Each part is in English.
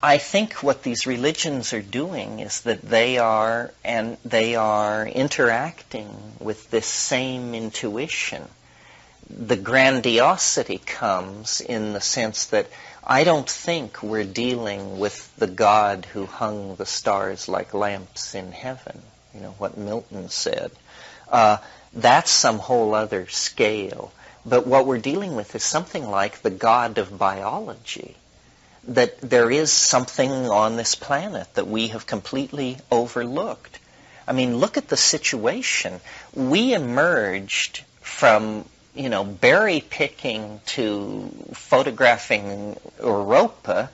I think what these religions are doing is that they are interacting with this same intuition. The grandiosity comes in the sense that I don't think we're dealing with the God who hung the stars like lamps in heaven, what Milton said. That's some whole other scale. But what we're dealing with is something like the God of biology, that there is something on this planet that we have completely overlooked. I mean, look at the situation. We emerged from, berry picking to photographing Europa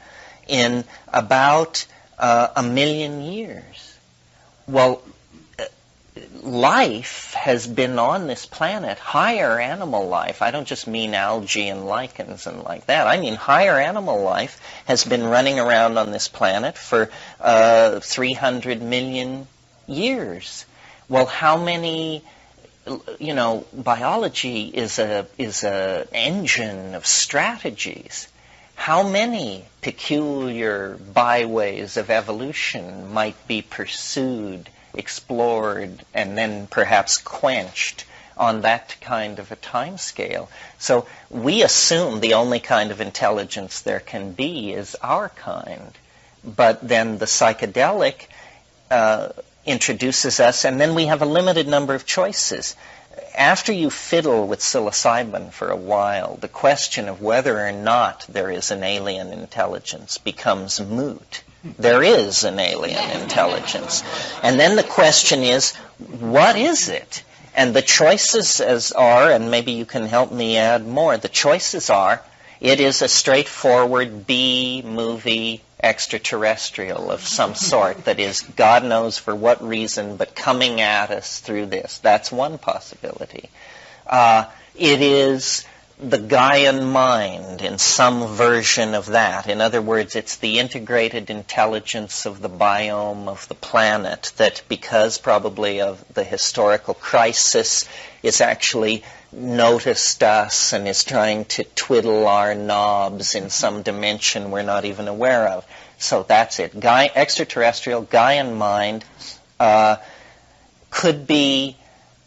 in about 1 million years. Well, life has been on this planet, higher animal life. I don't just mean algae and lichens and like that. I mean higher animal life has been running around on this planet for 300 million years. Well, how many, biology is a engine of strategies. How many peculiar byways of evolution might be pursued, explored, and then perhaps quenched on that kind of a time scale? So we assume the only kind of intelligence there can be is our kind. But then the psychedelic introduces us, and then we have a limited number of choices. After you fiddle with psilocybin for a while, the question of whether or not there is an alien intelligence becomes moot. There is an alien intelligence. And then the question is, what is it? And the choices are, and maybe you can help me add more, the choices are, it is a straightforward B-movie extraterrestrial of some sort that is, God knows for what reason, but coming at us through this. That's one possibility. It is the Gaian mind in some version of that. In other words, it's the integrated intelligence of the biome of the planet that, because probably of the historical crisis, is actually noticed us and is trying to twiddle our knobs in some dimension we're not even aware of. So that's it. Extraterrestrial, Gaian mind could be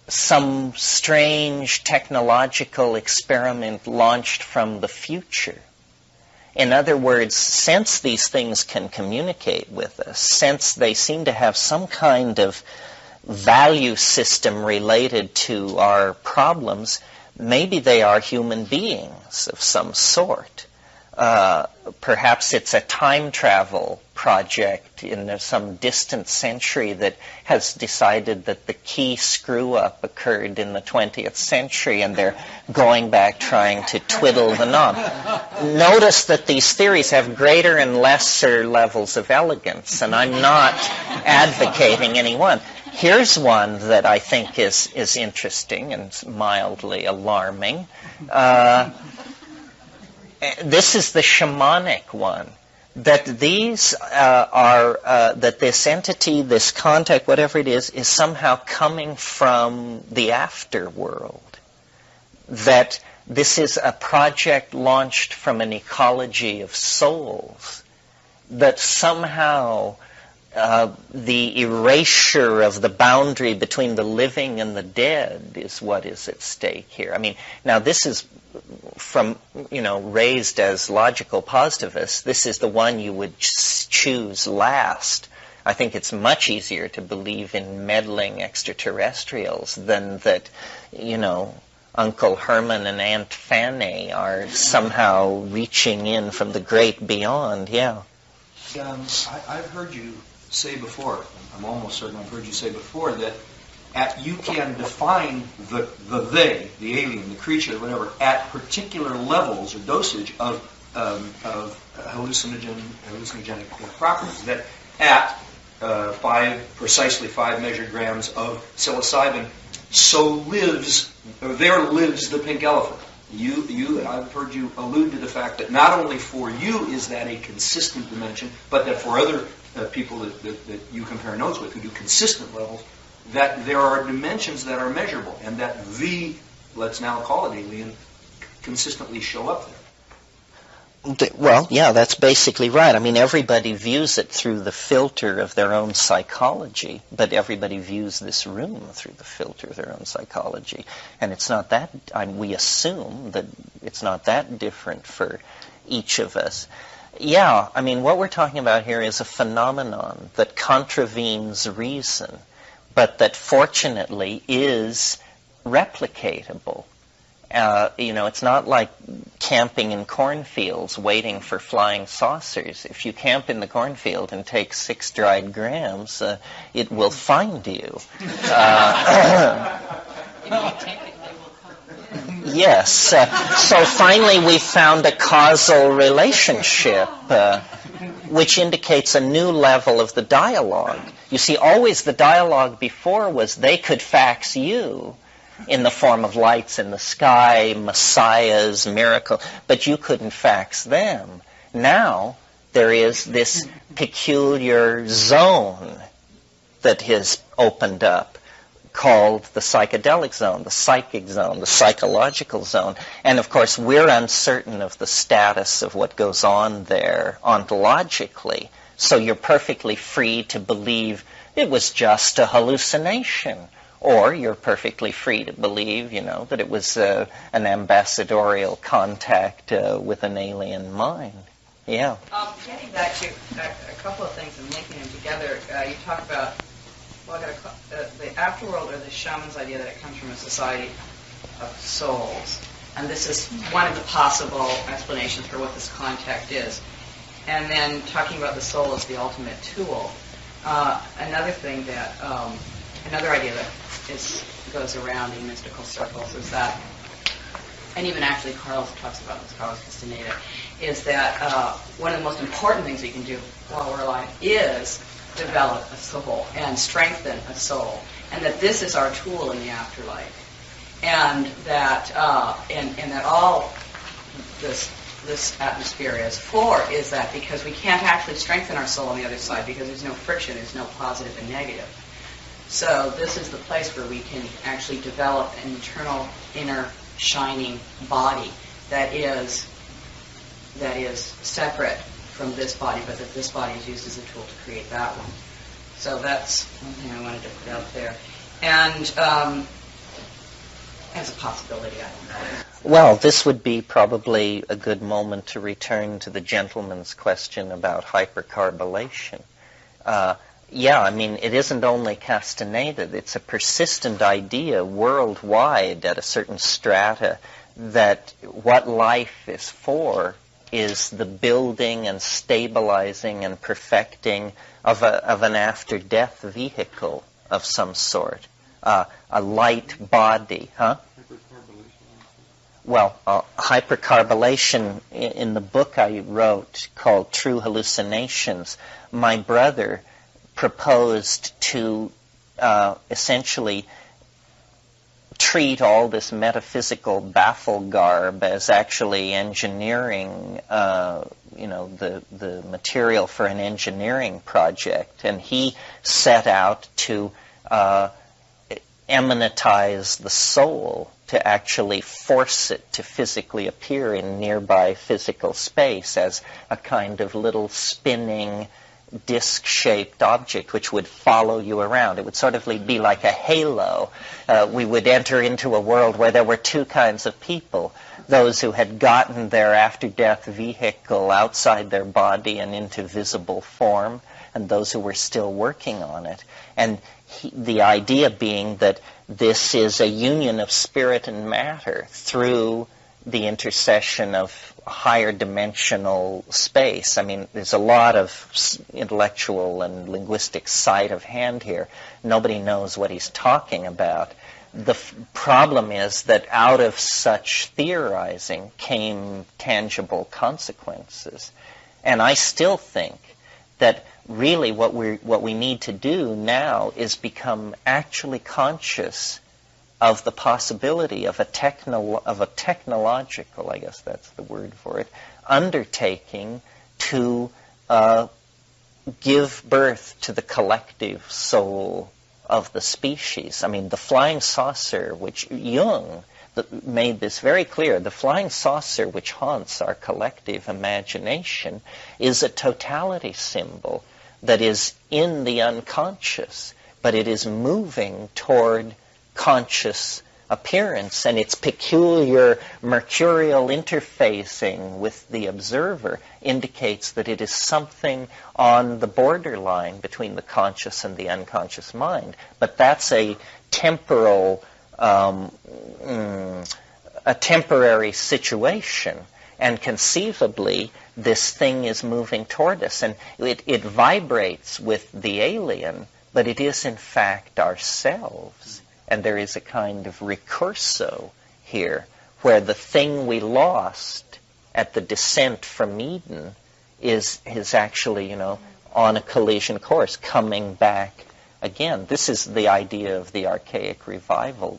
some strange technological experiment launched from the future. In other words, since these things can communicate with us, since they seem to have some kind of value system related to our problems, maybe they are human beings of some sort. Perhaps it's a time travel project in some distant century that has decided that the key screw-up occurred in the 20th century and they're going back trying to twiddle the knob. Notice that these theories have greater and lesser levels of elegance, and I'm not advocating any one. Here's one that I think is interesting and mildly alarming. This is the shamanic one. That these that this entity, this contact, whatever it is somehow coming from the afterworld. That this is a project launched from an ecology of souls. That somehow the erasure of the boundary between the living and the dead is what is at stake here. I mean, now this is from, raised as logical positivists, this is the one you would choose last. I think it's much easier to believe in meddling extraterrestrials than that, Uncle Herman and Aunt Fanny are somehow reaching in from the great beyond, yeah. I've heard you say before, I'm almost certain I've heard you say before, that you can define the they, the alien, the creature, whatever, at particular levels or dosage of hallucinogenic properties. That at precisely 5 measured grams of psilocybin, there lives the pink elephant. I've heard you allude to the fact that not only for you is that a consistent dimension, but that for other people that you compare notes with who do consistent levels, that there are dimensions that are measurable, and that let's now call it alien, consistently show up there. Well, yeah, that's basically right. I mean, everybody views it through the filter of their own psychology, but everybody views this room through the filter of their own psychology. And it's not that, we assume that it's not that different for each of us. Yeah, I mean, what we're talking about here is a phenomenon that contravenes reason, but that fortunately is replicatable. It's not like camping in cornfields waiting for flying saucers. If you camp in the cornfield and take 6 dried grams, it will find you. Yes. So finally we found a causal relationship, which indicates a new level of the dialogue. You see, always the dialogue before was they could fax you in the form of lights in the sky, messiahs, miracle, but you couldn't fax them. Now there is this peculiar zone that has opened up called the psychedelic zone, the psychic zone, the psychological zone. And of course we're uncertain of the status of what goes on there ontologically. So you're perfectly free to believe it was just a hallucination. Or you're perfectly free to believe, that it was an ambassadorial contact with an alien mind. Yeah. Getting back to a couple of things and linking them together, you talk about the afterworld, or the shaman's idea that it comes from a society of souls. And this is one of the possible explanations for what this contact is. And then talking about the soul as the ultimate tool. Another thing that, another idea that goes around in mystical circles is that, and even actually Carlos talks about this, Carlos Castaneda, is that one of the most important things we can do while we're alive is develop a soul and strengthen a soul, and that this is our tool in the afterlife, and that and that all this atmosphere is for is that because we can't actually strengthen our soul on the other side because there's no friction, there's no positive and negative. So this is the place where we can actually develop an internal, inner, shining body that is separate from this body, but that this body is used as a tool to create that one. So that's one thing I wanted to put out there. And as a possibility, I don't know. Well, this would be probably a good moment to return to the gentleman's question about hypercarbylation. Yeah, I mean, it isn't only Castaneda. It's a persistent idea worldwide at a certain strata that what life is for is the building and stabilizing and perfecting of an after-death vehicle of some sort, a light body, huh? Well, hypercarbylation, in the book I wrote called True Hallucinations, my brother proposed to essentially treat all this metaphysical baffle garb as actually engineering, the material for an engineering project. And he set out to eminentize the soul, to actually force it to physically appear in nearby physical space as a kind of little spinning disc-shaped object which would follow you around. It would sort of be like a halo. We would enter into a world where there were two kinds of people: those who had gotten their after-death vehicle outside their body and into visible form, and those who were still working on it. And the idea being that this is a union of spirit and matter through the intercession of higher dimensional space. I mean, there's a lot of intellectual and linguistic sleight of hand here. Nobody knows what he's talking about. The problem is that out of such theorizing came tangible consequences. And I still think that really what we need to do now is become actually conscious of the possibility of a technological, I guess that's the word for it, undertaking to give birth to the collective soul of the species. I mean, the flying saucer, which Jung, made this very clear. The flying saucer, which haunts our collective imagination, is a totality symbol that is in the unconscious, but it is moving toward conscious appearance, and its peculiar mercurial interfacing with the observer indicates that it is something on the borderline between the conscious and the unconscious mind. But that's a temporary situation, and conceivably this thing is moving toward us, and it vibrates with the alien, but it is in fact ourselves. And there is a kind of recurso here, where the thing we lost at the descent from Eden is actually, on a collision course, coming back again. This is the idea of the archaic revival,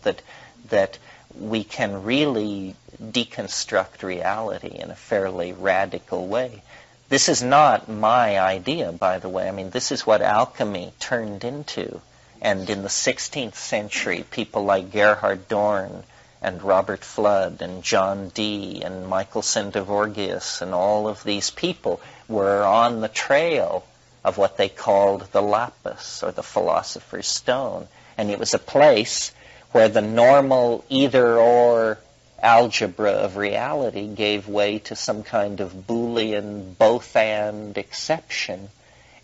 that we can really deconstruct reality in a fairly radical way. This is not my idea, by the way. I mean, this is what alchemy turned into. And in the 16th century, people like Gerhard Dorn and Robert Flood and John Dee and Michael Sendivorgius and all of these people were on the trail of what they called the lapis, or the philosopher's stone. And it was a place where the normal either-or algebra of reality gave way to some kind of Boolean both-and exception.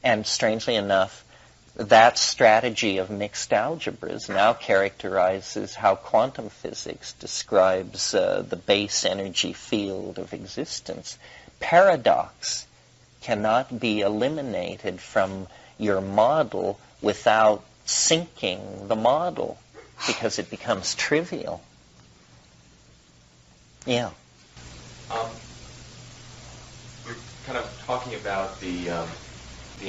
And strangely enough, that strategy of mixed algebras now characterizes how quantum physics describes the base energy field of existence. Paradox cannot be eliminated from your model without sinking the model, because it becomes trivial. Yeah. You're kind of talking about the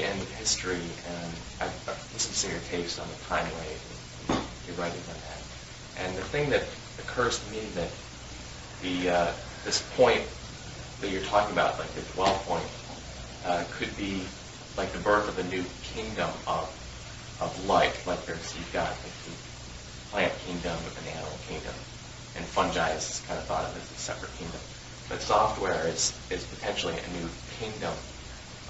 end of history, and I've listened to some of your tapes on the time wave, and you're writing on that. And the thing that occurs to me that this point that you're talking about, like the dwell point, could be like the birth of a new kingdom of life. Like you've got like the plant kingdom and the animal kingdom, and fungi is kind of thought of as a separate kingdom. But software is potentially a new kingdom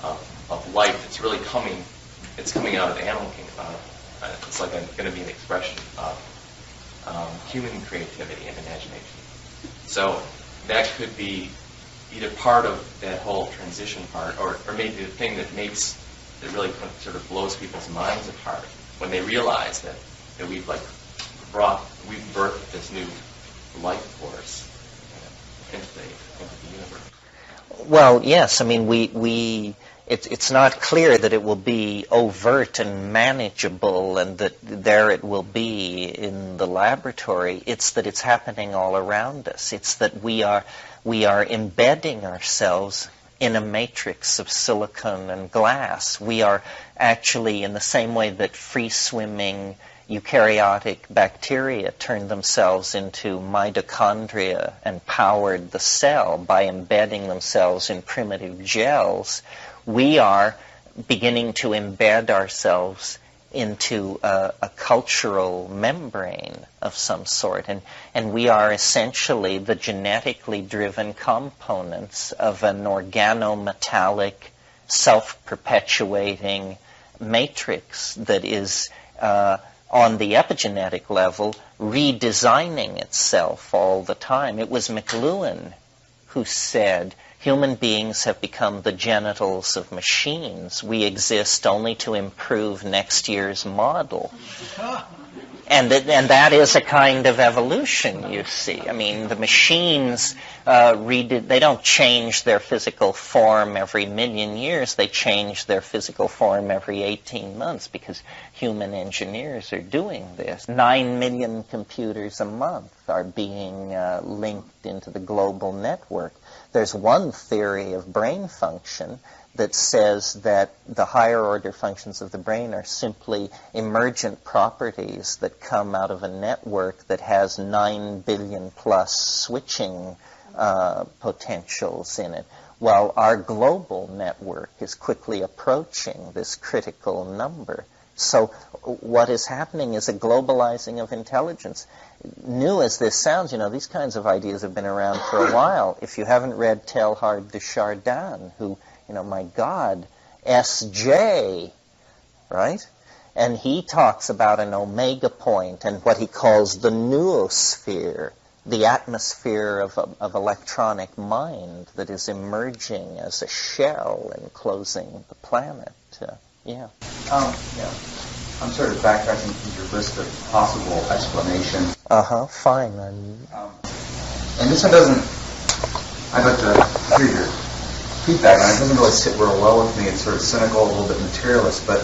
of life. It's really coming out of the animal kingdom. It's like going to be an expression of human creativity and imagination. So that could be either part of that whole transition part, or maybe the thing that really sort of blows people's minds apart when they realize that we've birthed this new life force into the universe. Well, yes. I mean, it's not clear that it will be overt and manageable and that there it will be in the laboratory. It's that it's happening all around us. It's that we are embedding ourselves in a matrix of silicon and glass. We are actually, in the same way that free-swimming eukaryotic bacteria turned themselves into mitochondria and powered the cell by embedding themselves in primitive gels, we are beginning to embed ourselves into a cultural membrane of some sort. And we are essentially the genetically driven components of an organometallic, self-perpetuating matrix that is on the epigenetic level, redesigning itself all the time. It was McLuhan who said, human beings have become the genitals of machines. We exist only to improve next year's model. And that is a kind of evolution, you see. I mean, the machines, they don't change their physical form every million years. They change their physical form every 18 months because human engineers are doing this. 9 million computers a month are being linked into the global network. There's one theory of brain function that says that the higher order functions of the brain are simply emergent properties that come out of a network that has 9 billion plus switching potentials in it, while our global network is quickly approaching this critical number. So what is happening is a globalizing of intelligence. New as this sounds, these kinds of ideas have been around for a while. If you haven't read Teilhard de Chardin, who, my God, S.J., right? And he talks about an omega point and what he calls the noosphere, the atmosphere of electronic mind that is emerging as a shell enclosing the planet. Yeah. I'm sort of backtracking from your list of possible explanations. Fine. And this one doesn't, I'd like to hear your feedback on it. It doesn't really sit real well with me. It's sort of cynical, a little bit materialist, but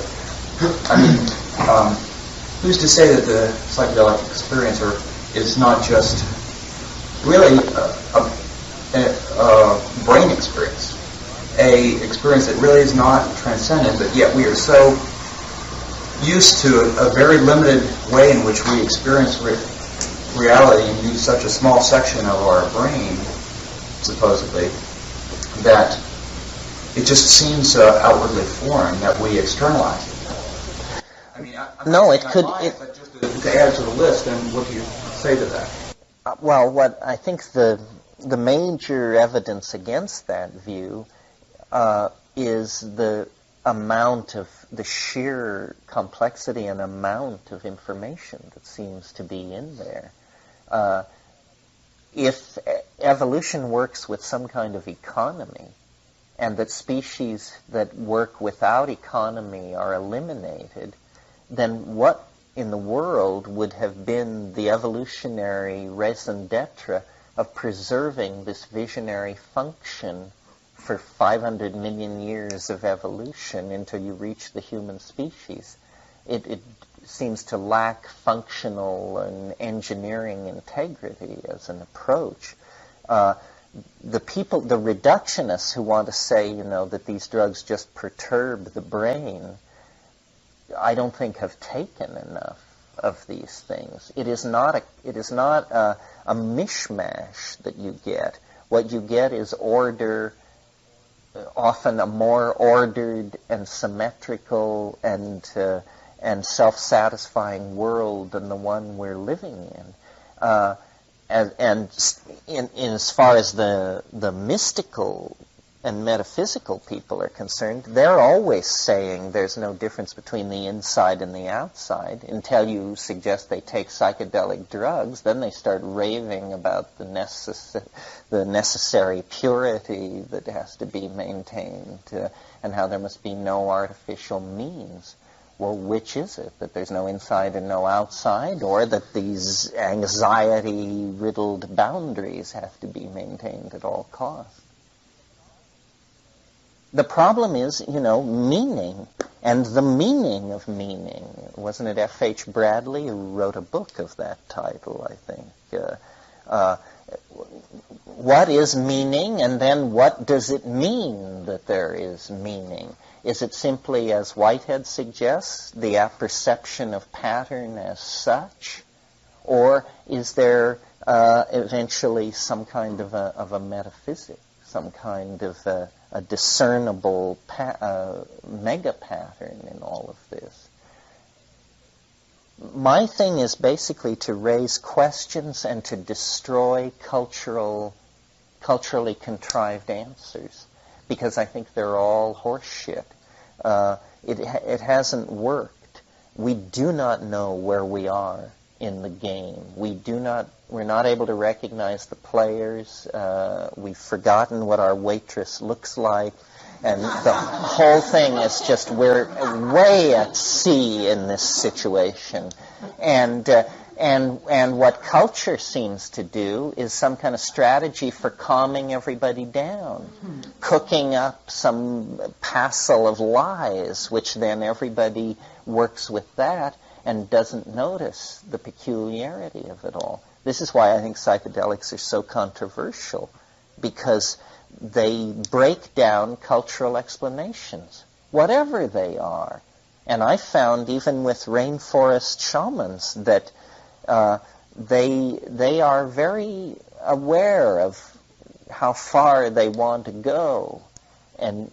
who's to say that the psychedelic experience is not just really a brain experience, a experience that really is not transcendent, but yet we are so used to a very limited way in which we experience reality and use such a small section of our brain, supposedly, that it just seems outwardly foreign that we externalize it. But just to add to the list, and what do you say to that? Well, what I think the major evidence against that view is the amount of the sheer complexity and amount of information that seems to be in there. If evolution works with some kind of economy, and that species that work without economy are eliminated, then what in the world would have been the evolutionary raison d'etre of preserving this visionary function for 500 million years of evolution until you reach the human species? It seems to lack functional and engineering integrity as an approach. The reductionists who want to say, that these drugs just perturb the brain, I don't think have taken enough of these things. It is not a mishmash that you get. What you get is order, often a more ordered and symmetrical and self-satisfying world than the one we're living in. And in as far as the mystical and metaphysical people are concerned, they're always saying there's no difference between the inside and the outside until you suggest they take psychedelic drugs. Then they start raving about the necessary purity that has to be maintained and how there must be no artificial means. Well, which is it? That there's no inside and no outside, or that these anxiety-riddled boundaries have to be maintained at all costs? The problem is, meaning, and the meaning of meaning. Wasn't it F.H. Bradley who wrote a book of that title, I think? What is meaning, and then what does it mean that there is meaning? Is it simply, as Whitehead suggests, the apperception of pattern as such? Or is there eventually some kind of a metaphysic, some kind of a discernible mega pattern in all of this? My thing is basically to raise questions and to destroy culturally contrived answers, because I think they're all horseshit. It hasn't worked. We do not know where we are in the game. We're not able to recognize the players. We've forgotten what our waitress looks like. And the whole thing is just, we're way at sea in this situation. And what culture seems to do is some kind of strategy for calming everybody down, cooking up some passel of lies, which then everybody works with that and doesn't notice the peculiarity of it all. This is why I think psychedelics are so controversial, because they break down cultural explanations, whatever they are. And I found, even with rainforest shamans, that they are very aware of how far they want to go, and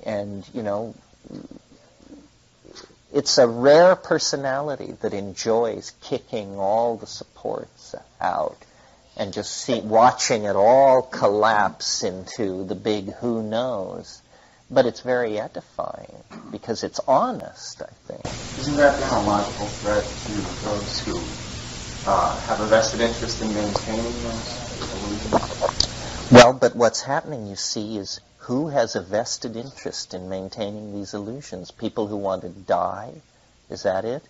It's a rare personality that enjoys kicking all the supports out and just watching it all collapse into the big who knows. But it's very edifying because it's honest, I think. Isn't that then a logical threat to those who have a vested interest in maintaining those illusions? Well, but what's happening, you see, is who has a vested interest in maintaining these illusions? People who want to die? Is that it?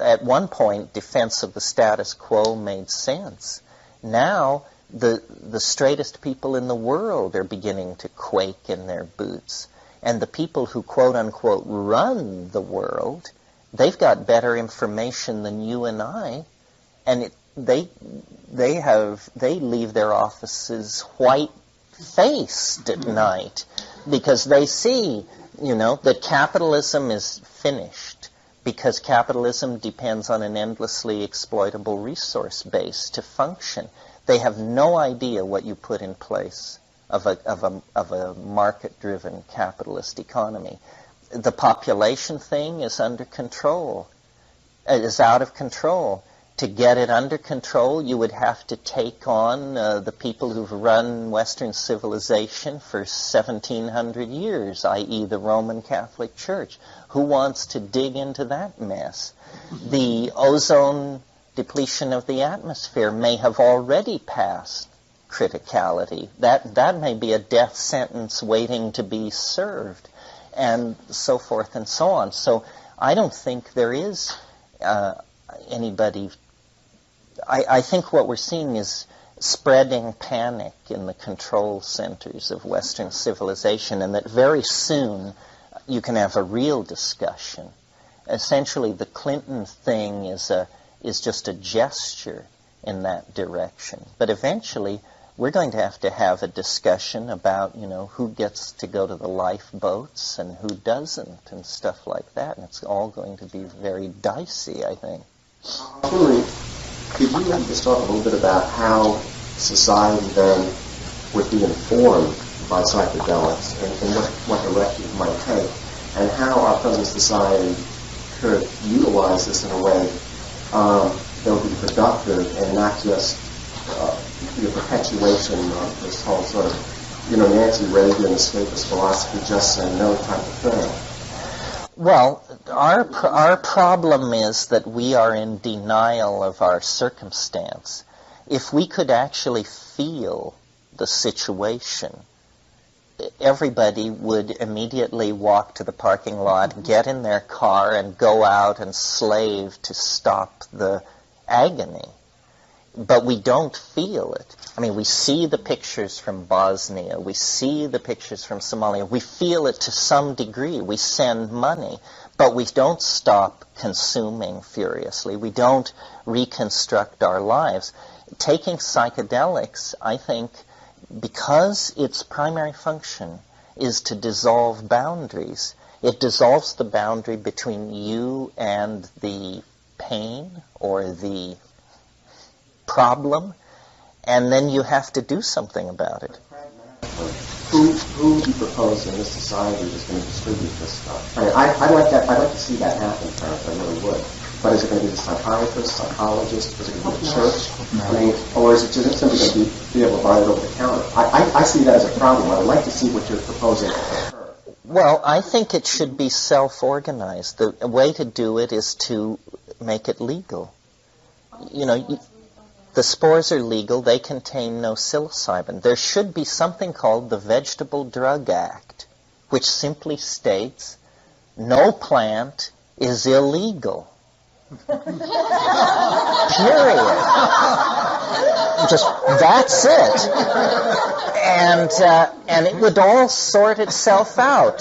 At one point, defense of the status quo made sense. Now, the straightest people in the world are beginning to quake in their boots. And the people who, quote-unquote, run the world, they've got better information than you and I, and they leave their offices white-faced at night because they see, that capitalism is finished, because capitalism depends on an endlessly exploitable resource base to function. They have no idea what you put in place of a market-driven capitalist economy. The population thing is under control. It is out of control. To get it under control, you would have to take on the people who've run Western civilization for 1,700 years, i.e. the Roman Catholic Church. Who wants to dig into that mess? The ozone depletion of the atmosphere may have already passed criticality. That may be a death sentence waiting to be served, and so forth and so on. So I don't think there is anybody... I think what we're seeing is spreading panic in the control centers of Western civilization, and that very soon you can have a real discussion. Essentially, the Clinton thing is just a gesture in that direction. But eventually, we're going to have a discussion about, who gets to go to the lifeboats and who doesn't and stuff like that. And it's all going to be very dicey, I think. Leary, could you just talk a little bit about how society then would be informed by psychedelics and what direction it might take, and how our present society could utilize this in a way that would be productive and not just the perpetuation of this whole sort of, Nancy Reagan escapist philosophy, just say no type of thing? Well, our problem is that we are in denial of our circumstance. If we could actually feel the situation, everybody would immediately walk to the parking lot, get in their car, and go out and slave to stop the agony. But we don't feel it. I mean, we see the pictures from Bosnia. We see the pictures from Somalia. We feel it to some degree. We send money. But we don't stop consuming furiously. We don't reconstruct our lives. Taking psychedelics, I think, because its primary function is to dissolve boundaries, it dissolves the boundary between you and the pain or the problem, and then you have to do something about it. Who do you propose in this society is going to distribute this stuff? I mean, I'd like to see that happen, Terence, I really would. But is it going to be the psychiatrist, psychologist? Is it going to be the church? I mean, or is it just simply going to be able to buy it over the counter? I see that as a problem. I would like to see what you're proposing to occur. Well, I think it should be self-organized. The way to do it is to make it legal. The spores are legal. They contain no psilocybin. There should be something called the Vegetable Drug Act, which simply states no plant is illegal. Period. Just that's it. And it would all sort itself out.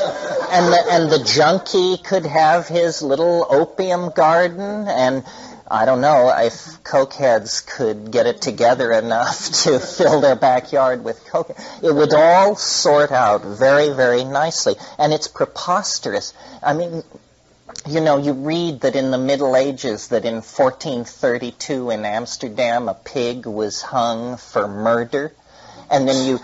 And the junkie could have his little opium garden, and I don't know if cokeheads could get it together enough to fill their backyard with coke. It would all sort out very, very nicely. And it's preposterous. I mean, you read that in the Middle Ages, that in 1432 in Amsterdam, a pig was hung for murder. And then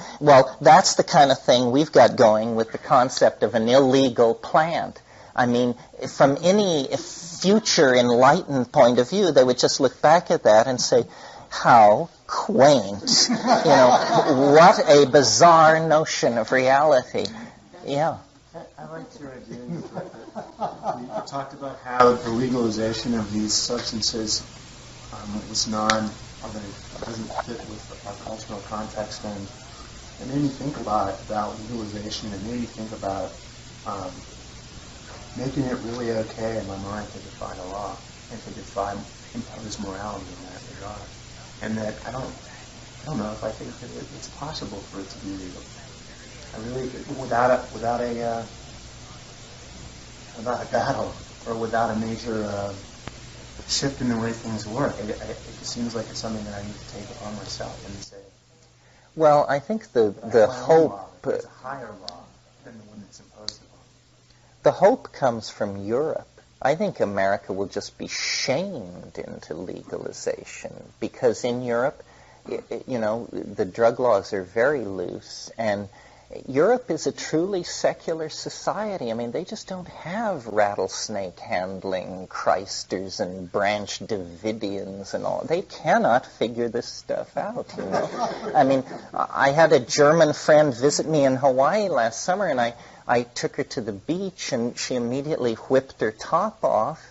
that's the kind of thing we've got going with the concept of an illegal plant. I mean, from any future enlightened point of view, they would just look back at that and say, how quaint. What a bizarre notion of reality. Yeah. I liked your idea. You talked about how the legalization of these substances was doesn't fit with our cultural context, and it made me think about legalization. It made me think about making it really okay in my mind to define a law and to impose morality in that regard. And that I don't know if I think that it's possible for it to be legal. I really, without a battle or without a major shift in the way things work, it seems like it's something that I need to take upon myself and say. Well, I think the hope. It's a higher law than the one that's imposed upon. The hope comes from Europe. I think America will just be shamed into legalization because in Europe, the drug laws are very loose, and Europe is a truly secular society. I mean, they just don't have rattlesnake-handling Christers and Branch Davidians and all. They cannot figure this stuff out, I mean, I had a German friend visit me in Hawaii last summer, and I took her to the beach, and she immediately whipped her top off.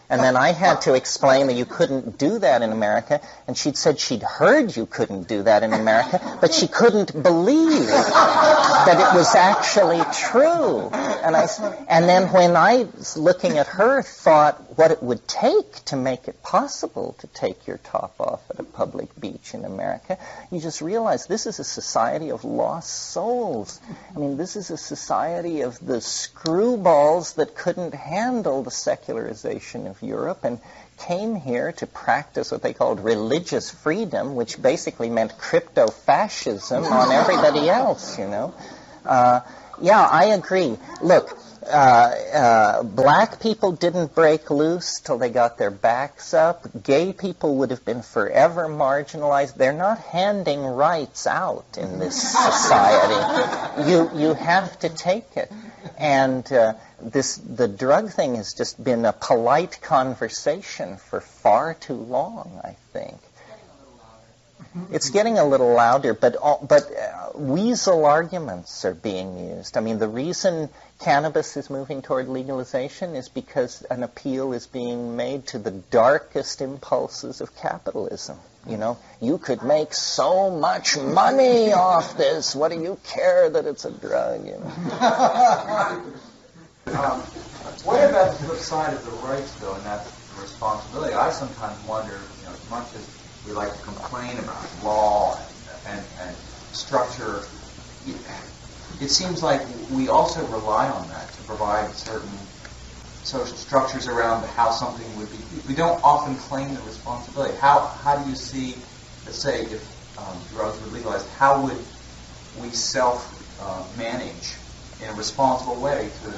And then I had to explain that you couldn't do that in America. And she'd said she'd heard you couldn't do that in America, but she couldn't believe that it was actually true. And then when I was looking at her, thought what it would take to make it possible to take your top off at a public beach in America, you just realize this is a society of lost souls. I mean, this is a society of the screwballs that couldn't handle the secularization of Europe and came here to practice what they called religious freedom, which basically meant crypto-fascism on everybody else, Yeah, I agree. Look, black people didn't break loose till they got their backs up. Gay people would have been forever marginalized. They're not handing rights out in this society. You have to take it. And the drug thing has just been a polite conversation for far too long, I think. It's getting a little louder, but weasel arguments are being used. I mean, the reason cannabis is moving toward legalization is because an appeal is being made to the darkest impulses of capitalism. You could make so much money off this. What do you care that it's a drug? What about the flip side of the rights, though, and that's the responsibility? I sometimes wonder, as much as we like to complain about law and structure, it seems like we also rely on that to provide certain social structures around how something would be. We don't often claim the responsibility. How do you see, let's say, if drugs were legalized, how would we self-manage in a responsible way to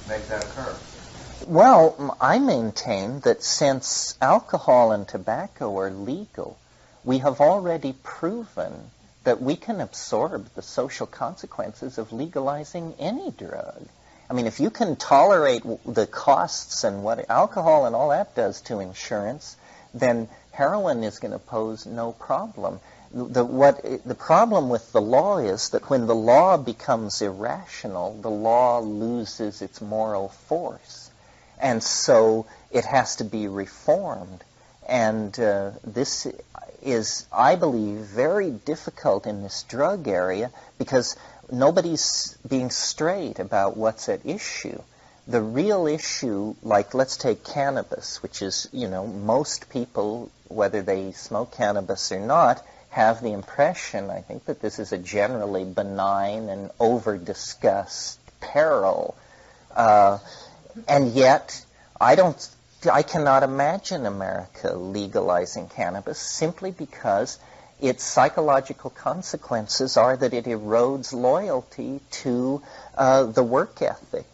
make that occur? Well, I maintain that since alcohol and tobacco are legal, we have already proven that we can absorb the social consequences of legalizing any drug. I mean, if you can tolerate the costs and what alcohol and all that does to insurance, then heroin is going to pose no problem. The problem with the law is that when the law becomes irrational, the law loses its moral force. And so it has to be reformed. And this is, I believe, very difficult in this drug area because nobody's being straight about what's at issue. The real issue, like let's take cannabis, which is, most people, whether they smoke cannabis or not, have the impression, I think, that this is a generally benign and over-discussed peril. And yet, I cannot imagine America legalizing cannabis simply because its psychological consequences are that it erodes loyalty to the work ethic.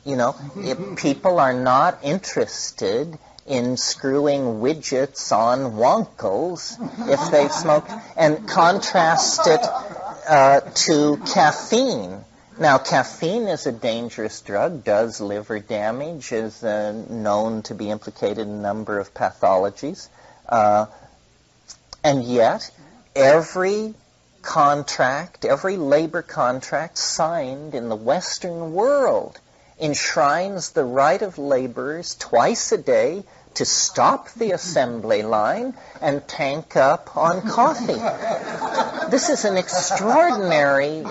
If people are not interested in screwing widgets on wonkels if they smoke, and contrast it to caffeine. Now, caffeine is a dangerous drug, does liver damage, is known to be implicated in a number of pathologies. And yet, every contract, every labor contract signed in the Western world enshrines the right of laborers twice a day to stop the assembly line and tank up on coffee. This is an extraordinary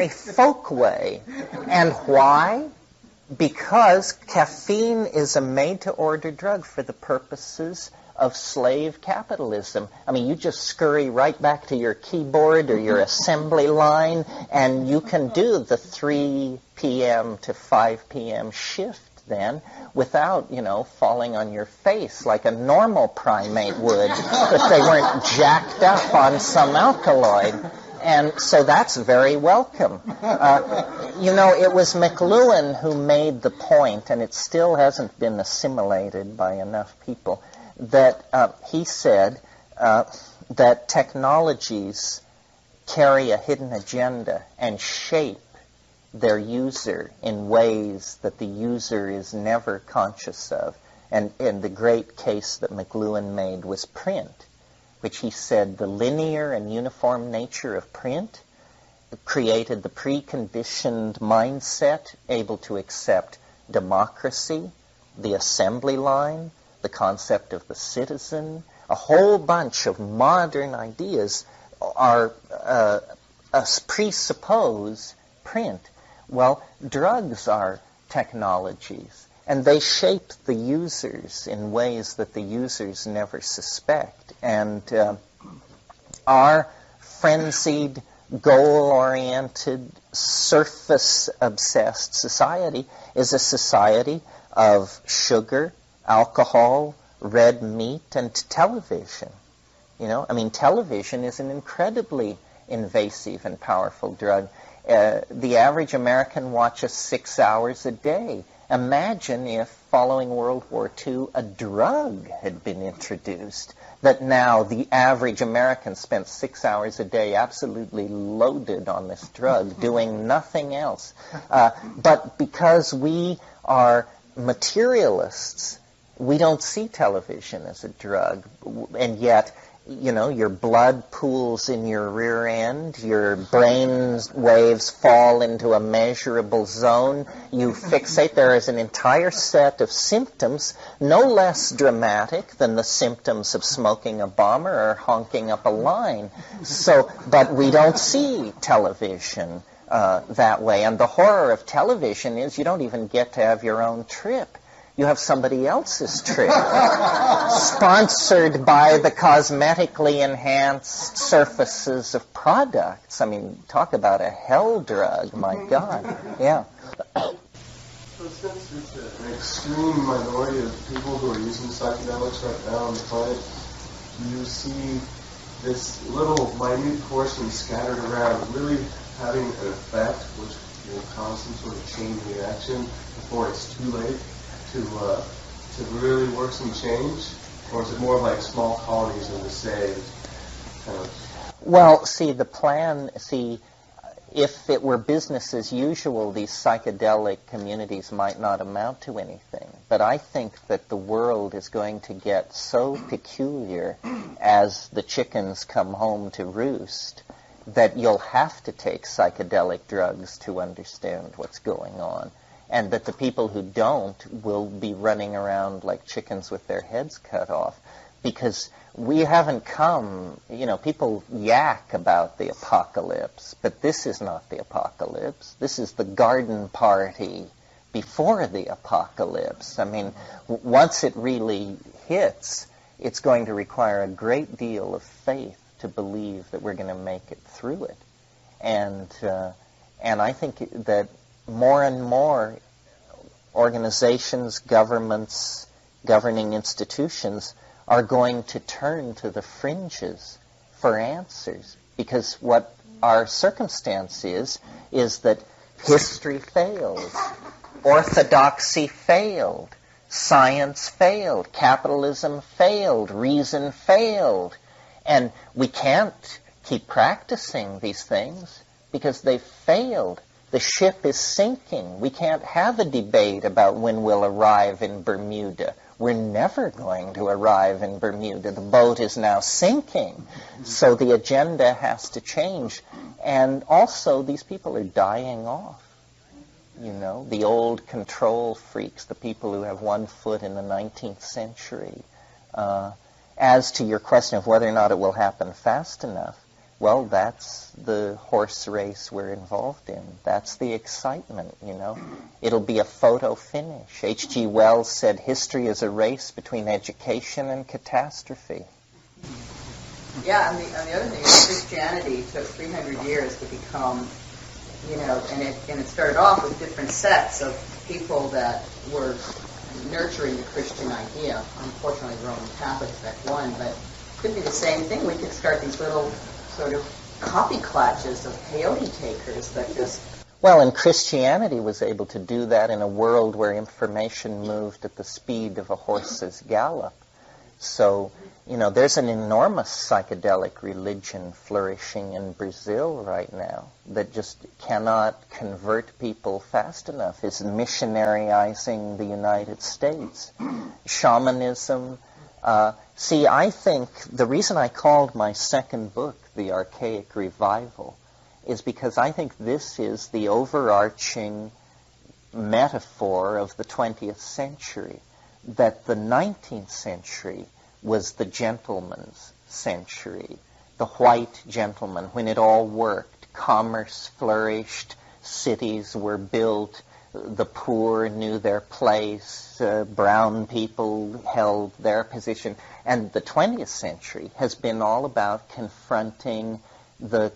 folkway. And why? Because caffeine is a made-to-order drug for the purposes of slave capitalism. I mean, you just scurry right back to your keyboard or your assembly line, and you can do the 3 p.m. to 5 p.m. shift then without, falling on your face like a normal primate would if they weren't jacked up on some alkaloid. And so that's very welcome. It was McLuhan who made the point, and it still hasn't been assimilated by enough people, that he said that technologies carry a hidden agenda and shape their user in ways that the user is never conscious of. And the great case that McLuhan made was print, which he said the linear and uniform nature of print created the preconditioned mindset able to accept democracy, the assembly line, the concept of the citizen. A whole bunch of modern ideas presuppose print. Well, drugs are technologies, and they shape the users in ways that the users never suspect. And our frenzied, goal-oriented, surface-obsessed society is a society of sugar, alcohol, red meat, and television. Television is an incredibly invasive and powerful drug. The average American watches 6 hours a day. Imagine if, following World War II, a drug had been introduced, that now the average American spent 6 hours a day absolutely loaded on this drug, doing nothing else. But because we are materialists, we don't see television as a drug, and yet, your blood pools in your rear end, your brain waves fall into a measurable zone, you fixate. There is an entire set of symptoms, no less dramatic than the symptoms of smoking a bomber or honking up a line. But we don't see television that way. And the horror of television is you don't even get to have your own trip. You have somebody else's trip, sponsored by the cosmetically enhanced surfaces of products. I mean, talk about a hell drug, my God. Yeah. So since it's an extreme minority of people who are using psychedelics right now on the planet, do you see this little minute portion scattered around really having an effect which will cause some sort of chain reaction before it's too late to really work some change? Or is it more like small colonies in the saved kind of? Well, if it were business as usual, these psychedelic communities might not amount to anything. But I think that the world is going to get so peculiar as the chickens come home to roost that you'll have to take psychedelic drugs to understand what's going on. And that the people who don't will be running around like chickens with their heads cut off. Because we haven't come, people yak about the apocalypse, but this is not the apocalypse. This is the garden party before the apocalypse. I mean, once it really hits, it's going to require a great deal of faith to believe that we're going to make it through it. And I think that more and more organizations, governments, governing institutions are going to turn to the fringes for answers. Because what our circumstance is that history failed, orthodoxy failed, science failed, capitalism failed, reason failed. And we can't keep practicing these things because they failed. The ship is sinking. We can't have a debate about when we'll arrive in Bermuda. We're never going to arrive in Bermuda. The boat is now sinking. So the agenda has to change. And also, these people are dying off. You know, the old control freaks, the people who have one foot in the 19th century. As to your question of whether or not it will happen fast enough, well, that's the horse race we're involved in. That's the excitement, you know. It'll be a photo finish. H.G. Wells said history is a race between education and catastrophe. Yeah, and the other thing is Christianity took 300 years to become, you know, and it started off with different sets of people that were nurturing the Christian idea. Unfortunately, Roman Catholics that won, but it could be the same thing. We could start these little sort of copy clutches of peyote takers that just... Well, and Christianity was able to do that in a world where information moved at the speed of a horse's gallop. So, you know, there's an enormous psychedelic religion flourishing in Brazil right now that just cannot convert people fast enough. It's missionaryizing the United States. Shamanism. See, I think the reason I called my second book The Archaic Revival is because I think this is the overarching metaphor of the 20th century, that the 19th century was the gentleman's century, the white gentleman, when it all worked. Commerce flourished, cities were built, the poor knew their place, brown people held their position. And the 20th century has been all about confronting the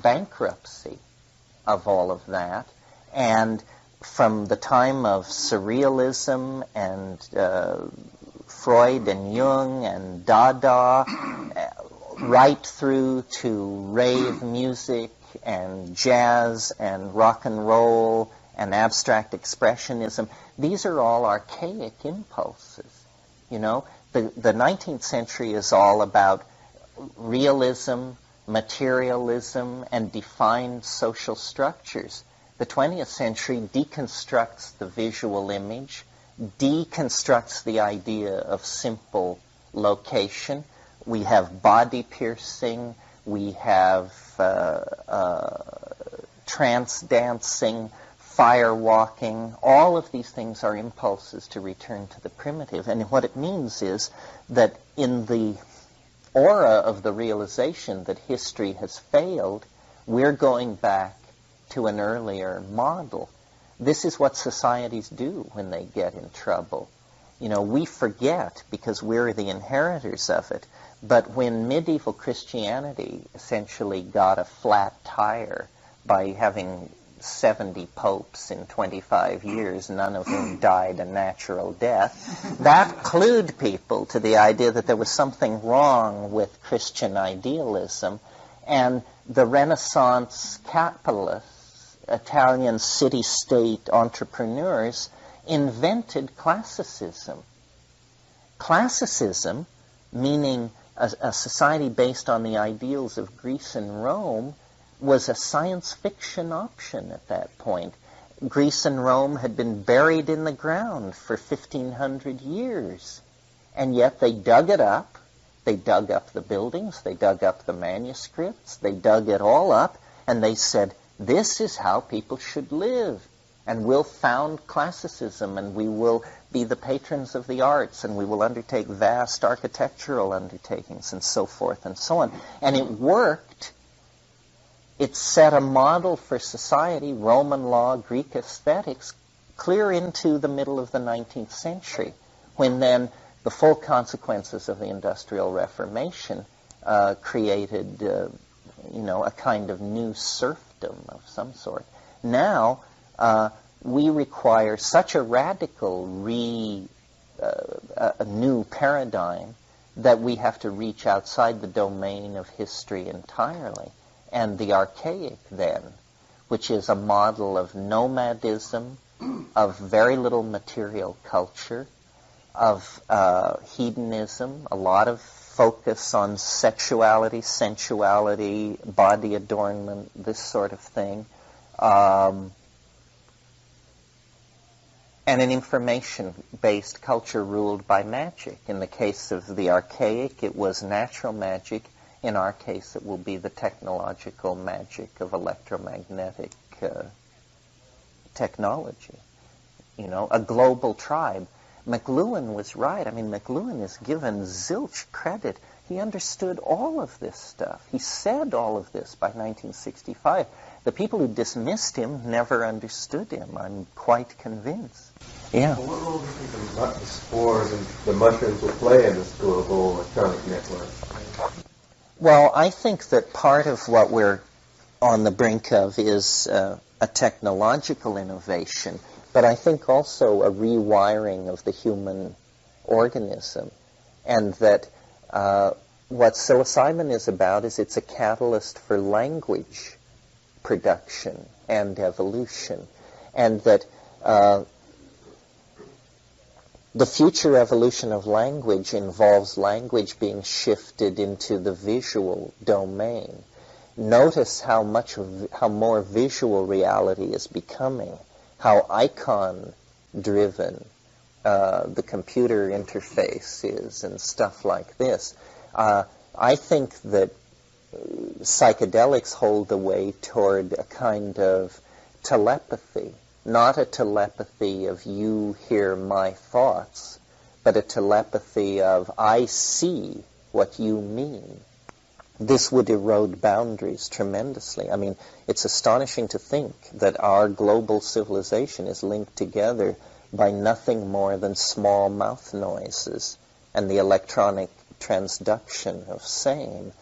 bankruptcy of all of that. And from the time of surrealism and Freud and Jung and Dada, right through to rave music and jazz and rock and roll and abstract expressionism, these are all archaic impulses. You know, the 19th century is all about realism, materialism, and defined social structures. The 20th century deconstructs the visual image, deconstructs the idea of simple location. We have body piercing, we have trance dancing, fire walking. All of these things are impulses to return to the primitive. And what it means is that in the aura of the realization that history has failed, we're going back to an earlier model. This is what societies do when they get in trouble. You know, we forget because we're the inheritors of it. But when medieval Christianity essentially got a flat tire by having 70 popes in 25 years, none of whom died a natural death, that clued people to the idea that there was something wrong with Christian idealism. And the Renaissance capitalists, Italian city-state entrepreneurs, invented classicism. Classicism, meaning a society based on the ideals of Greece and Rome, was a science fiction option at that point. Greece and Rome had been buried in the ground for 1,500 years, and yet they dug it up. They dug up the buildings, they dug up the manuscripts, they dug it all up, and they said, this is how people should live, and we'll found classicism, and we will be the patrons of the arts, and we will undertake vast architectural undertakings, and so forth and so on. And it worked. It set a model for society, Roman law, Greek aesthetics, clear into the middle of the 19th century, when then the full consequences of the Industrial Reformation created, a kind of new serfdom of some sort. Now, we require such a radical a new paradigm that we have to reach outside the domain of history entirely. And the archaic, then, which is a model of nomadism, of very little material culture, of hedonism, a lot of focus on sexuality, sensuality, body adornment, this sort of thing. And an information-based culture ruled by magic. In the case of the archaic, it was natural magic. In our case, it will be the technological magic of electromagnetic technology. You know, a global tribe. McLuhan was right. I mean, McLuhan is given zilch credit. He understood all of this stuff. He said all of this by 1965. The people who dismissed him never understood him. I'm quite convinced. Yeah. Well, what role do you think the spores and the mushrooms will play in this global electronic network? Well, I think that part of what we're on the brink of is a technological innovation, but I think also a rewiring of the human organism, and that what psilocybin is about is it's a catalyst for language production and evolution, and that the future evolution of language involves language being shifted into the visual domain. Notice how more visual reality is becoming, how icon-driven the computer interface is and stuff like this. I think that psychedelics hold the way toward a kind of telepathy, not a telepathy of you hear my thoughts, but a telepathy of I see what you mean. This would erode boundaries tremendously. I mean, it's astonishing to think that our global civilization is linked together by nothing more than small mouth noises and the electronic transduction of same.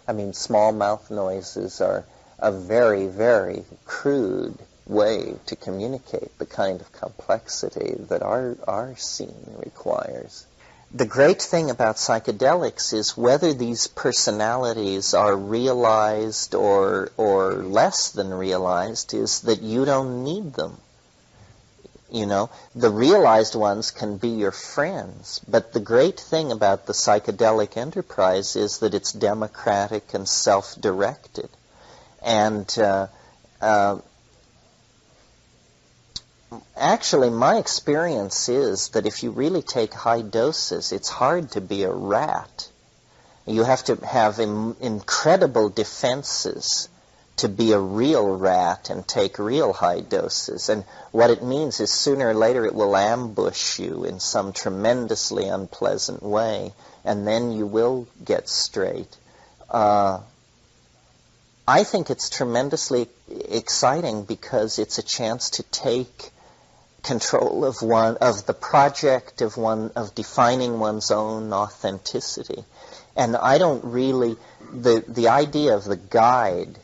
I mean, small mouth noises are a very, very crude way to communicate the kind of complexity that our scene requires. The great thing about psychedelics is whether these personalities are realized or less than realized is that you don't need them. You know, the realized ones can be your friends, but the great thing about the psychedelic enterprise is that it's democratic and self-directed. And actually, my experience is that if you really take high doses, it's hard to be a rat. You have to have incredible defenses to be a real rat and take real high doses. And what it means is sooner or later it will ambush you in some tremendously unpleasant way, and then you will get straight. I think it's tremendously exciting because it's a chance to take control of the project of defining one's own authenticity. And I don't really, the idea of the guide,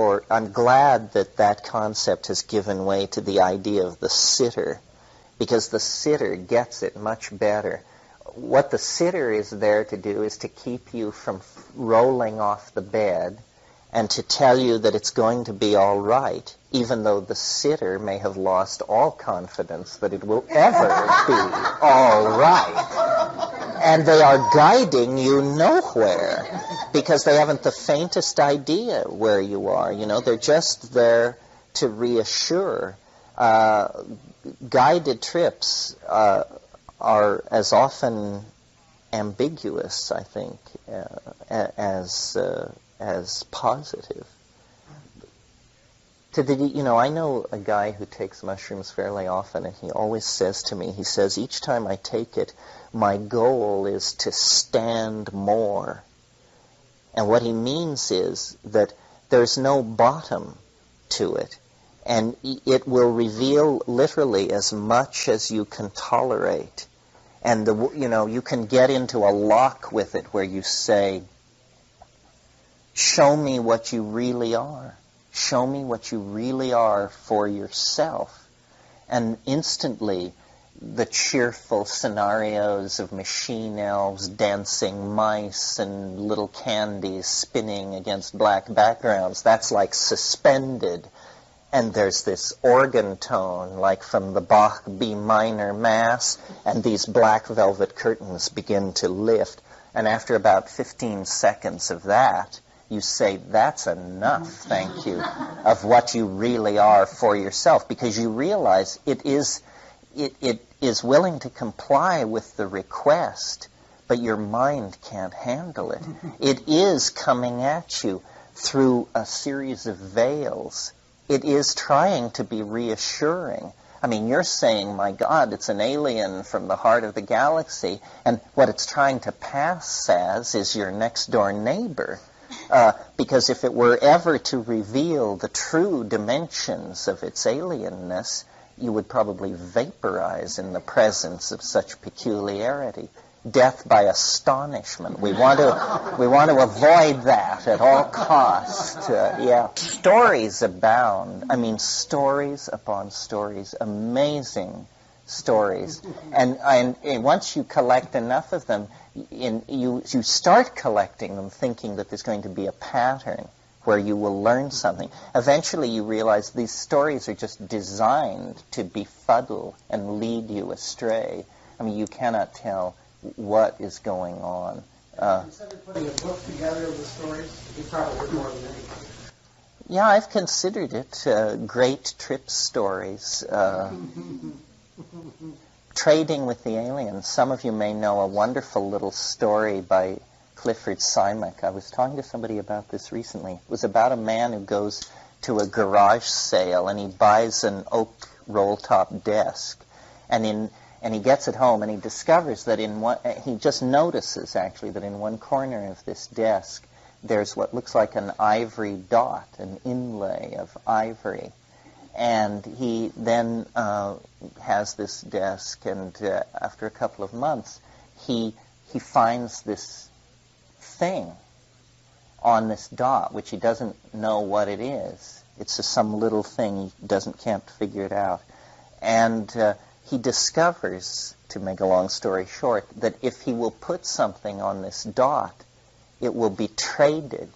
I'm glad that concept has given way to the idea of the sitter, because the sitter gets it much better. What the sitter is there to do is to keep you from rolling off the bed and to tell you that it's going to be all right, even though the sitter may have lost all confidence that it will ever be all right. And they are guiding you nowhere because they haven't the faintest idea where you are. You know, they're just there to reassure. Guided trips are as often ambiguous, I think, as positive. I know a guy who takes mushrooms fairly often, and he always says to me, he says, each time I take it, my goal is to stand more. And what he means is that there's no bottom to it, and it will reveal literally as much as you can tolerate. And you can get into a lock with it where you say, show me what you really are. Show me what you really are for yourself. And instantly, the cheerful scenarios of machine elves dancing mice and little candies spinning against black backgrounds, that's like suspended. And there's this organ tone, like from the Bach B minor Mass, and these black velvet curtains begin to lift. And after about 15 seconds of that, you say, that's enough, thank you, of what you really are for yourself, because you realize it is willing to comply with the request, but your mind can't handle it. It is coming at you through a series of veils. It is trying to be reassuring. I mean, you're saying, my God, it's an alien from the heart of the galaxy, and what it's trying to pass as is your next-door neighbor. Because if it were ever to reveal the true dimensions of its alienness, you would probably vaporize in the presence of such peculiarity. Death by astonishment. We want to avoid that at all costs. Stories abound. I mean, stories upon stories, amazing stories. And once you collect enough of them, you start collecting them thinking that there's going to be a pattern where you will learn something. Eventually you realize these stories are just designed to befuddle and lead you astray. I mean, you cannot tell what is going on. Consider putting a book together of the stories? You probably heard more than anything. Yeah, I've considered it. Great trip stories. Trading with the aliens. Some of you may know a wonderful little story by Clifford Simek. I was talking to somebody about this recently. It was about a man who goes to a garage sale and he buys an oak roll-top desk. And he gets it home and he discovers that he just notices actually that in one corner of this desk there's what looks like an ivory dot, an inlay of ivory. And he then has this desk, and after a couple of months, he finds this thing on this dot, which he doesn't know what it is. It's just some little thing. He can't figure it out. And he discovers, to make a long story short, that if he will put something on this dot, it will be traded.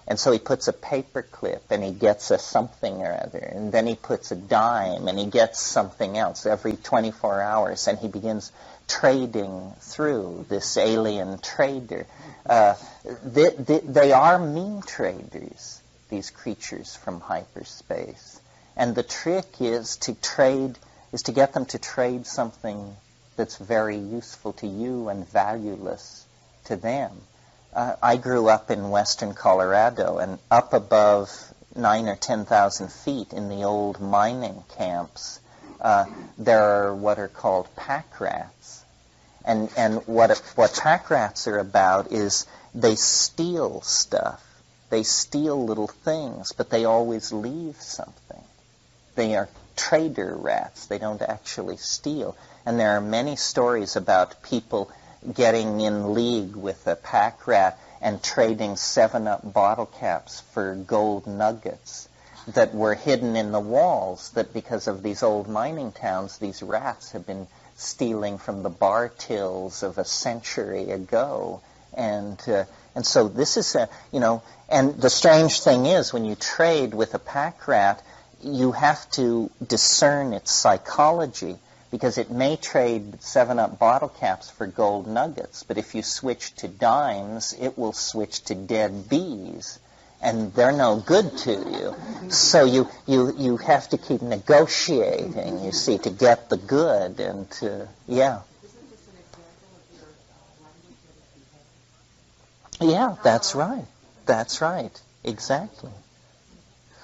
And so he puts a paper clip and he gets a something or other. And then he puts a dime and he gets something else every 24 hours. And he begins trading through this alien trader. They are mean traders, these creatures from hyperspace. And the trick is to get them to trade something that's very useful to you and valueless to them. I grew up in western Colorado, and up above 9,000 or 10,000 feet in the old mining camps, there are what are called pack rats. And what pack rats are about is they steal stuff. They steal little things, but they always leave something. They are trader rats. They don't actually steal. And there are many stories about people getting in league with a pack rat and trading 7-Up bottle caps for gold nuggets that were hidden in the walls, that because of these old mining towns, these rats have been stealing from the bar tills of a century ago. And so this is and the strange thing is, when you trade with a pack rat, you have to discern its psychology, because it may trade 7-Up bottle caps for gold nuggets, but if you switch to dimes, it will switch to dead bees, and they're no good to you. So you have to keep negotiating, you see, to get the good, and yeah. Yeah, that's right. That's right. Exactly.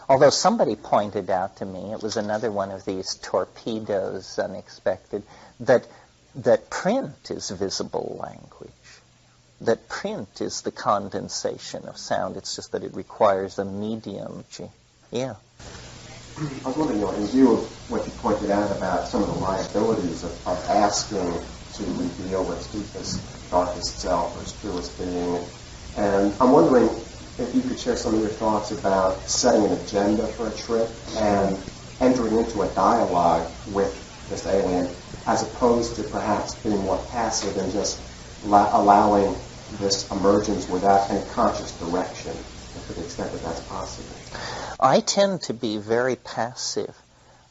Although somebody pointed out to me, it was another one of these torpedoes, unexpected, that print is visible language. That print is the condensation of sound. It's just that it requires a medium. Yeah. I was wondering, in view of what you pointed out about some of the liabilities of asking to reveal its deepest, darkest self or its truest being, and I'm wondering if you could share some of your thoughts about setting an agenda for a trip and entering into a dialogue with this alien, as opposed to perhaps being more passive and just allowing this emergence without any conscious direction, to the extent that that's possible. I tend to be very passive.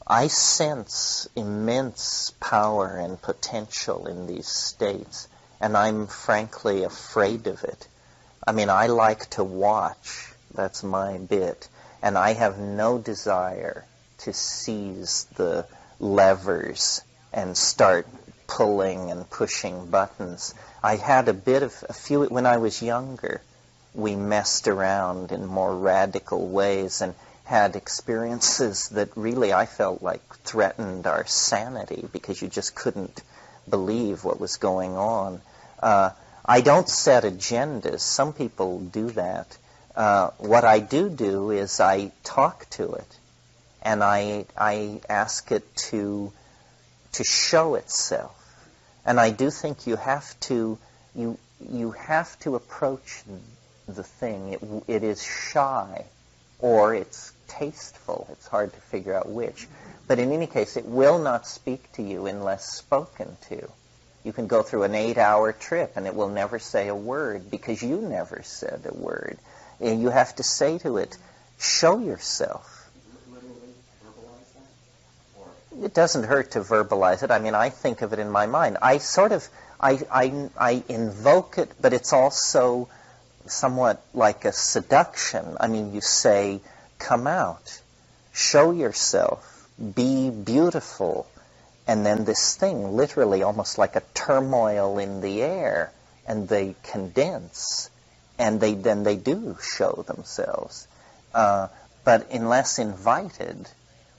I sense immense power and potential in these states, and I'm frankly afraid of it. I mean, I like to watch. That's my bit. And I have no desire to seize the levers and start pulling and pushing buttons. I had a few, when I was younger, we messed around in more radical ways and had experiences that really I felt like threatened our sanity because you just couldn't believe what was going on. I don't set agendas. Some people do that. What I do is I talk to it, and I ask it to show itself. And I do think you have to approach the thing. It is shy, or it's tasteful. It's hard to figure out which. But in any case, it will not speak to you unless spoken to. You can go through an 8-hour trip and it will never say a word because you never said a word. And you have to say to it, show yourself. It doesn't hurt to verbalize it. I mean, I think of it in my mind. I invoke it, but it's also somewhat like a seduction. I mean, you say, come out, show yourself, be beautiful. And then this thing, literally almost like a turmoil in the air, and they condense, and then they do show themselves. But unless invited,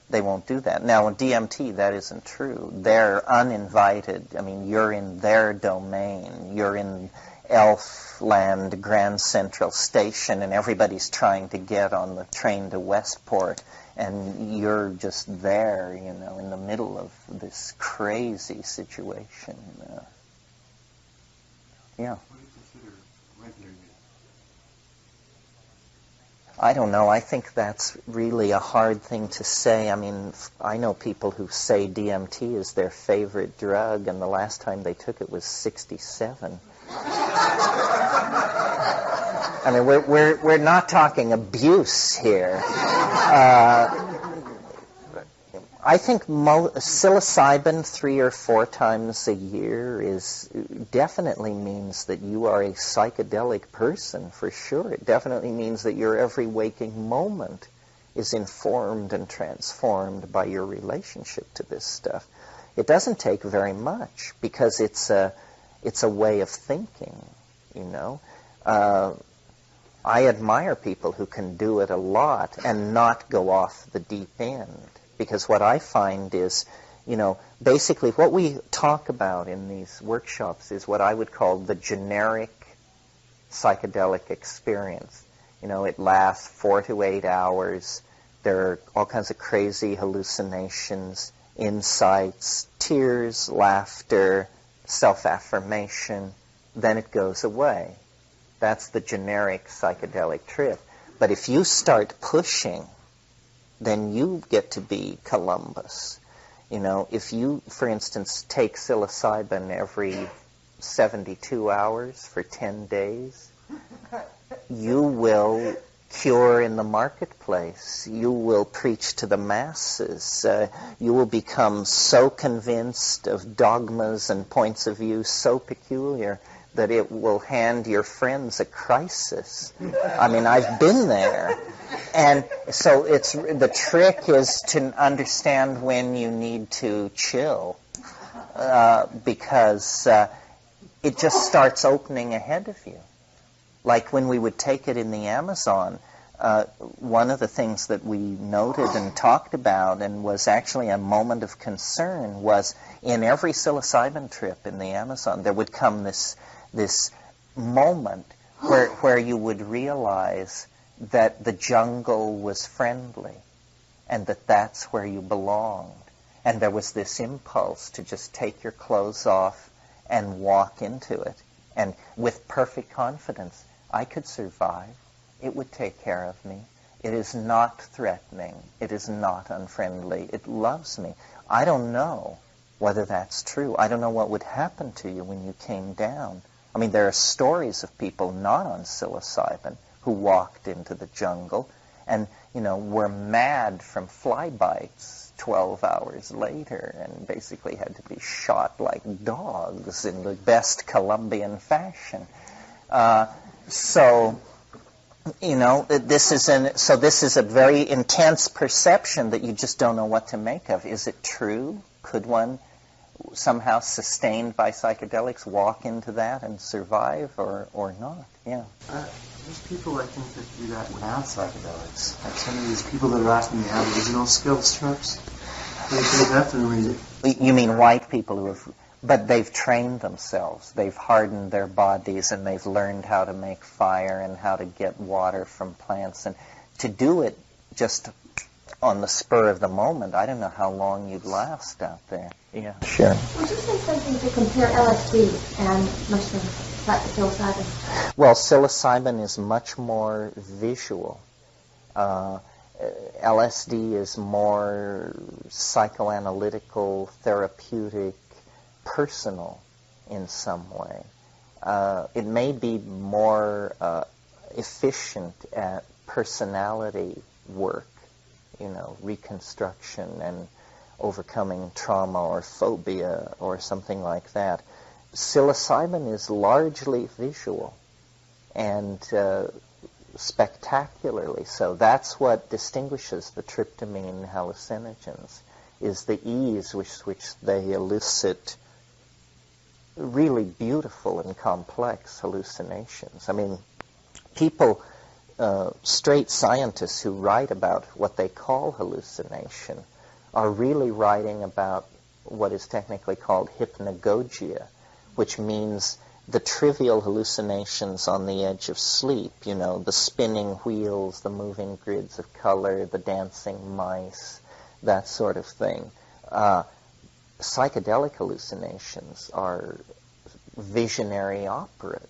they won't do that. Now, in DMT, that isn't true. They're uninvited. I mean, you're in their domain. You're in Elfland Grand Central Station, and everybody's trying to get on the train to Westport. And you're just there, in the middle of this crazy situation. Yeah. What do you consider regular use? I don't know. I think that's really a hard thing to say. I mean, I know people who say DMT is their favorite drug, and the last time they took it was 67. I mean, we're not talking abuse here. I think psilocybin 3 or 4 times a year definitely means that you are a psychedelic person, for sure. It definitely means that your every waking moment is informed and transformed by your relationship to this stuff. It doesn't take very much because it's a way of thinking, I admire people who can do it a lot and not go off the deep end. Because what I find is, basically what we talk about in these workshops is what I would call the generic psychedelic experience. It lasts 4 to 8 hours. There are all kinds of crazy hallucinations, insights, tears, laughter, self-affirmation. Then it goes away. That's the generic psychedelic trip. But if you start pushing, then you get to be Columbus. If you, for instance, take psilocybin every 72 hours for 10 days, you will cure in the marketplace. You will preach to the masses. You will become so convinced of dogmas and points of view so peculiar that it will hand your friends a crisis. I mean, I've been there. And so the trick is to understand when you need to chill, because it just starts opening ahead of you. Like when we would take it in the Amazon, one of the things that we noted and talked about and was actually a moment of concern was in every psilocybin trip in the Amazon, there would come this moment where you would realize that the jungle was friendly and that's where you belonged. And there was this impulse to just take your clothes off and walk into it. And with perfect confidence, I could survive. It would take care of me. It is not threatening. It is not unfriendly. It loves me. I don't know whether that's true. I don't know what would happen to you when you came down. I mean, there are stories of people not on psilocybin who walked into the jungle and, were mad from fly bites 12 hours later and basically had to be shot like dogs in the best Colombian fashion. So this is a very intense perception that you just don't know what to make of. Is it true? Could one, somehow sustained by psychedelics, walk into that and survive, or not? Yeah. There's people, I think, that do that without psychedelics. Like some of these people that are asking the Aboriginal skills trips, they definitely... You mean white people who have... But they've trained themselves. They've hardened their bodies, and they've learned how to make fire and how to get water from plants. And to do it just on the spur of the moment, I don't know how long you'd last out there. Yeah, sure. Would you say something to compare LSD and mushrooms, like psilocybin? Well, psilocybin is much more visual. LSD is more psychoanalytical, therapeutic, personal in some way. It may be more efficient at personality work, reconstruction and overcoming trauma or phobia or something like that. Psilocybin is largely visual and spectacularly so. That's what distinguishes the tryptamine hallucinogens, is the ease with which they elicit really beautiful and complex hallucinations. I mean, people, straight scientists who write about what they call hallucination are really writing about what is technically called hypnagogia, which means the trivial hallucinations on the edge of sleep, the spinning wheels, the moving grids of color, the dancing mice, that sort of thing. Psychedelic hallucinations are visionary operas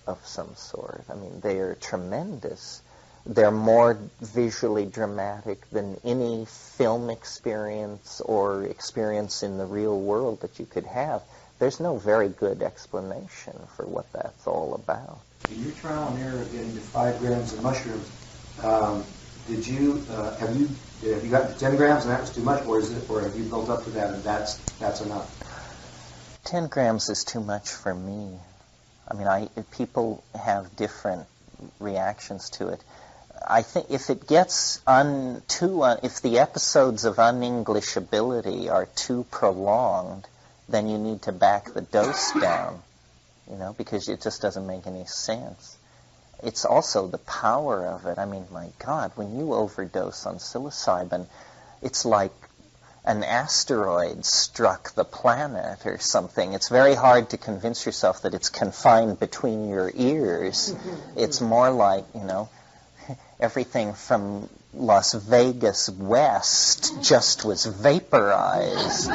of some sort. I mean, they are tremendous. They're more visually dramatic than any film experience or experience in the real world that you could have. There's no very good explanation for what that's all about. In your trial and error of getting to 5 grams of mushrooms, have you got to 10 grams and that was too much, or have you built up to that and that's enough? 10 grams is too much for me. I mean, people have different reactions to it. I think if it gets if the episodes of un-Englishability are too prolonged, then you need to back the dose down, because it just doesn't make any sense. It's also the power of it. I mean, my God, when you overdose on psilocybin, it's like an asteroid struck the planet or something. It's very hard to convince yourself that it's confined between your ears. It's more like, everything from Las Vegas west just was vaporized.